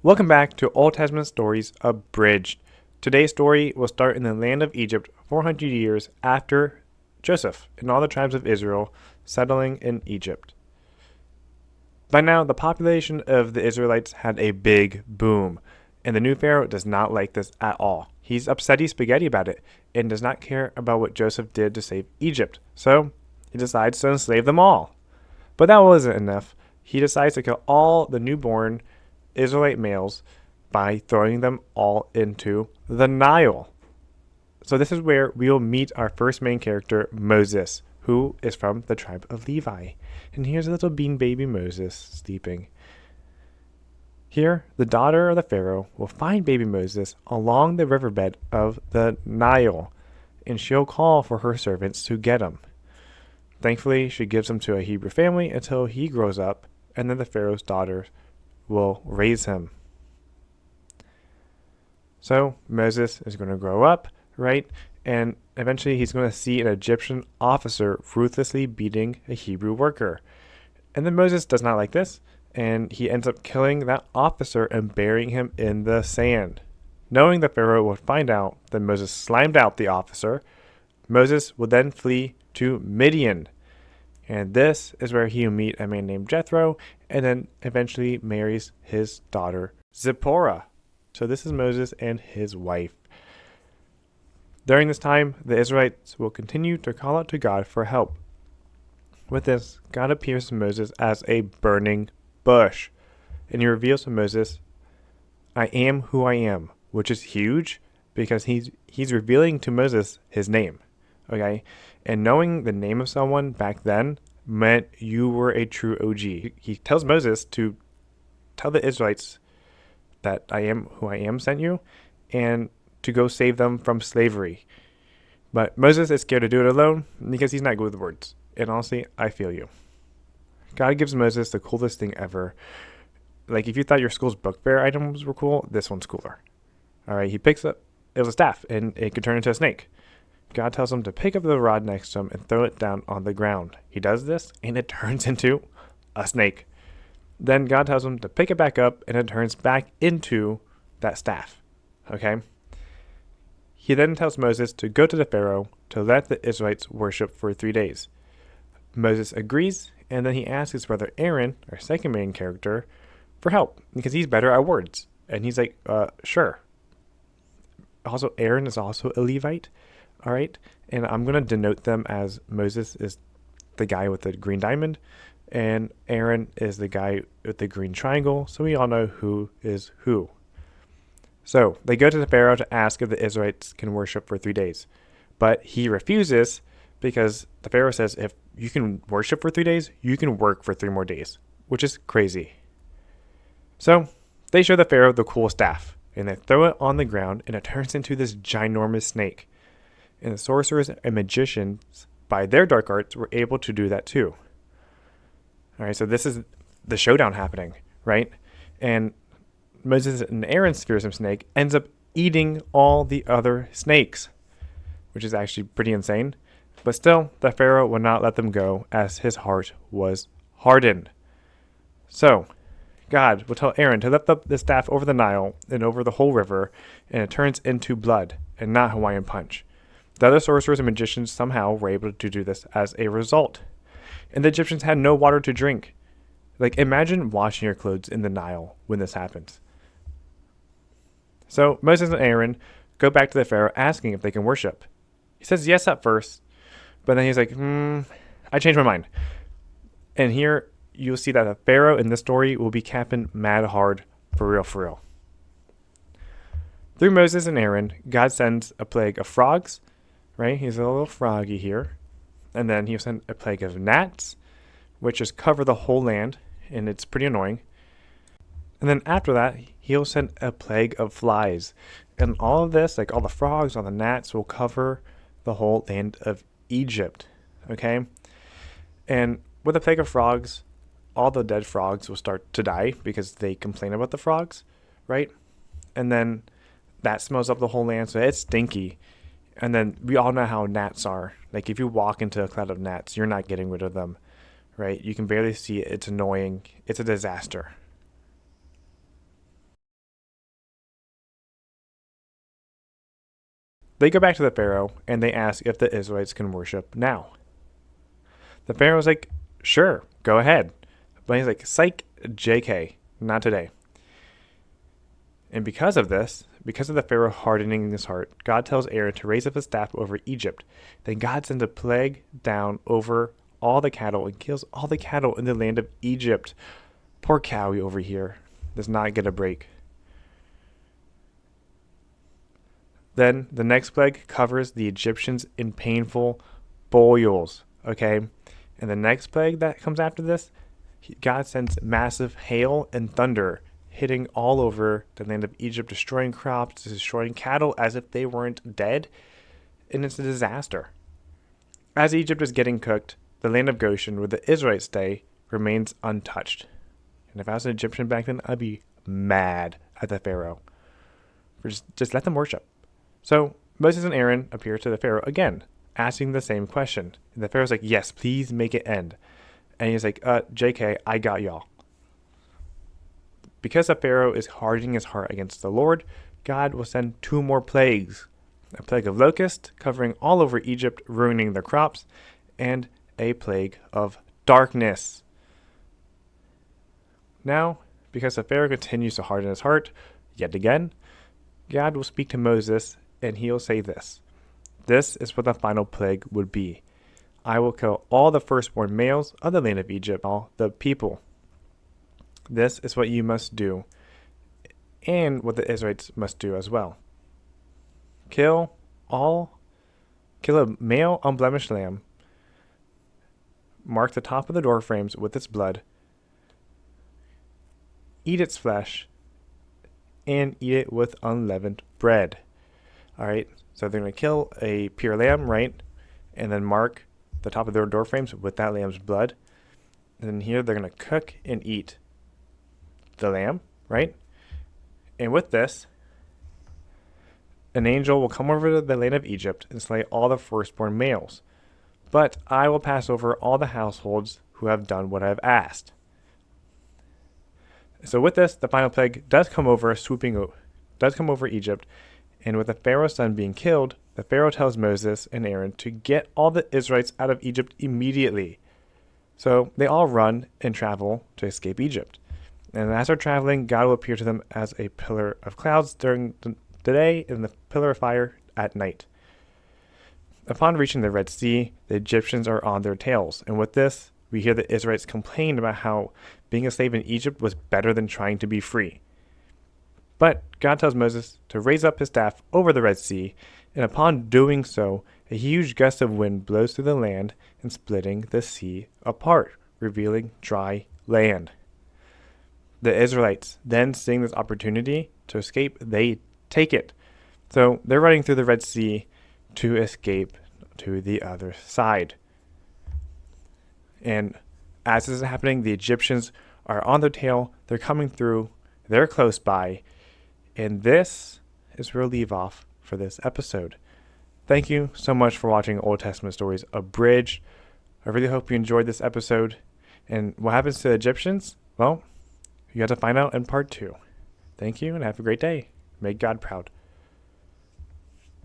Welcome back to Old Testament Stories Abridged. Today's story will start in the land of Egypt 400 years after Joseph and all the tribes of Israel settling in Egypt. By now, the population of the Israelites had a big boom, and the new Pharaoh does not like this at all. He's upsetty spaghetti about it and does not care about what Joseph did to save Egypt, so he decides to enslave them all. But that wasn't enough. He decides to kill all the newborn Israelite males by throwing them all into the Nile. So this is where we'll meet our first main character, Moses, who is from the tribe of Levi. And here's a little bean baby Moses sleeping. Here, the daughter of the Pharaoh will find baby Moses along the riverbed of the Nile, and she'll call for her servants to get him. Thankfully, she gives him to a Hebrew family until he grows up, and then the Pharaoh's daughter will raise him. So Moses is going to grow up, right? And eventually he's going to see an Egyptian officer ruthlessly beating a Hebrew worker. And then Moses does not like this, and he ends up killing that officer and burying him in the sand. Knowing the Pharaoh would find out that Moses slimed out the officer, Moses would then flee to Midian. And this is where he'll meet a man named Jethro, and then eventually marries his daughter Zipporah. So this is Moses and his wife. During this time, the Israelites will continue to call out to God for help. With this, God appears to Moses as a burning bush, and he reveals to Moses, "I am who I am," which is huge because he's revealing to Moses his name. Okay, and knowing the name of someone back then meant you were a true OG. He tells Moses to tell the Israelites that I am who I am sent you, and to go save them from slavery. But Moses is scared to do it alone because he's not good with words. And honestly, I feel you. God gives Moses the coolest thing ever. Like if you thought your school's book fair items were cool, this one's cooler. All right, he picks up, it was a staff, and it could turn into a snake. God tells him to pick up the rod next to him and throw it down on the ground. He does this, and it turns into a snake. Then God tells him to pick it back up, and it turns back into that staff. Okay? He then tells Moses to go to the Pharaoh to let the Israelites worship for 3 days. Moses agrees, and then he asks his brother Aaron, our second main character, for help, because he's better at words. And he's like, sure. Also, Aaron is also a Levite. All right, and I'm going to denote them as Moses is the guy with the green diamond, and Aaron is the guy with the green triangle, so we all know who is who. So they go to the Pharaoh to ask if the Israelites can worship for 3 days, but he refuses because the Pharaoh says if you can worship for 3 days, you can work for 3 more days, which is crazy. So they show the Pharaoh the cool staff, and they throw it on the ground, and it turns into this ginormous snake. And the sorcerers and magicians, by their dark arts, were able to do that too. All right, so this is the showdown happening, right? And Moses and Aaron's fearsome snake ends up eating all the other snakes, which is actually pretty insane. But still, the Pharaoh would not let them go as his heart was hardened. So God will tell Aaron to lift up the staff over the Nile and over the whole river, and it turns into blood and not Hawaiian punch. The other sorcerers and magicians somehow were able to do this as a result. And the Egyptians had no water to drink. Like, imagine washing your clothes in the Nile when this happens. So Moses and Aaron go back to the Pharaoh asking if they can worship. He says yes at first, but then he's like, I changed my mind. And here you'll see that the Pharaoh in this story will be camping mad hard for real, for real. Through Moses and Aaron, God sends a plague of frogs, right? He's a little froggy here. And then he'll send a plague of gnats, which just cover the whole land, and it's pretty annoying. And then after that, he'll send a plague of flies. And all of this, like all the frogs, all the gnats, will cover the whole land of Egypt, okay? And with the plague of frogs, all the dead frogs will start to die because they complain about the frogs, right? And then that smells up the whole land, so it's stinky. And then we all know how gnats are. Like if you walk into a cloud of gnats, you're not getting rid of them, right? You can barely see it. It's annoying. It's a disaster. they go back to the Pharaoh and they ask if the Israelites can worship now. The Pharaoh's like, sure, go ahead. But he's like, psych, JK, not today. And because of this, because of the Pharaoh hardening his heart, God tells Aaron to raise up his staff over Egypt. Then God sends a plague down over all the cattle and kills all the cattle in the land of Egypt. Poor Cowie over here does not get a break. Then the next plague covers the Egyptians in painful boils. Okay? And the next plague that comes after this, God sends massive hail and thunder hitting all over the land of Egypt, destroying crops, destroying cattle as if they weren't dead. And it's a disaster. As Egypt is getting cooked, the land of Goshen, where the Israelites stay, remains untouched. And if I was an Egyptian back then, I'd be mad at the Pharaoh. For just let them worship. So Moses and Aaron appear to the Pharaoh again, asking the same question. And the Pharaoh's like, yes, please make it end. And he's like, JK, I got y'all. Because the Pharaoh is hardening his heart against the Lord, God will send 2 more plagues. A plague of locusts covering all over Egypt, ruining their crops, and a plague of darkness. Now, because the Pharaoh continues to harden his heart, yet again, God will speak to Moses, and he'll say this. This is what the final plague would be. I will kill all the firstborn males of the land of Egypt, all the people. This is what you must do, and what the Israelites must do as well. Kill a male unblemished lamb, mark the top of the door frames with its blood, eat its flesh, and eat it with unleavened bread. All right, so they're going to kill a pure lamb, right? And then mark the top of their door frames with that lamb's blood. And then here they're going to cook and eat the lamb, right? And with this, an angel will come over to the land of Egypt and slay all the firstborn males. But I will pass over all the households who have done what I have asked. So with this, the final plague does come over Egypt, and with the Pharaoh's son being killed, the Pharaoh tells Moses and Aaron to get all the Israelites out of Egypt immediately. So they all run and travel to escape Egypt. And as they're traveling, God will appear to them as a pillar of clouds during the day and the pillar of fire at night. Upon reaching the Red Sea, the Egyptians are on their tails. And with this, we hear the Israelites complain about how being a slave in Egypt was better than trying to be free. But God tells Moses to raise up his staff over the Red Sea, and upon doing so, a huge gust of wind blows through the land and splitting the sea apart, revealing dry land. The Israelites, then seeing this opportunity to escape, they take it. So they're running through the Red Sea to escape to the other side. And as this is happening, the Egyptians are on their tail. They're coming through. They're close by. And this is where we'll leave off for this episode. Thank you so much for watching Old Testament Stories Abridged. I really hope you enjoyed this episode. And what happens to the Egyptians? Well, you have to find out in part 2. Thank you and have a great day. Make God proud.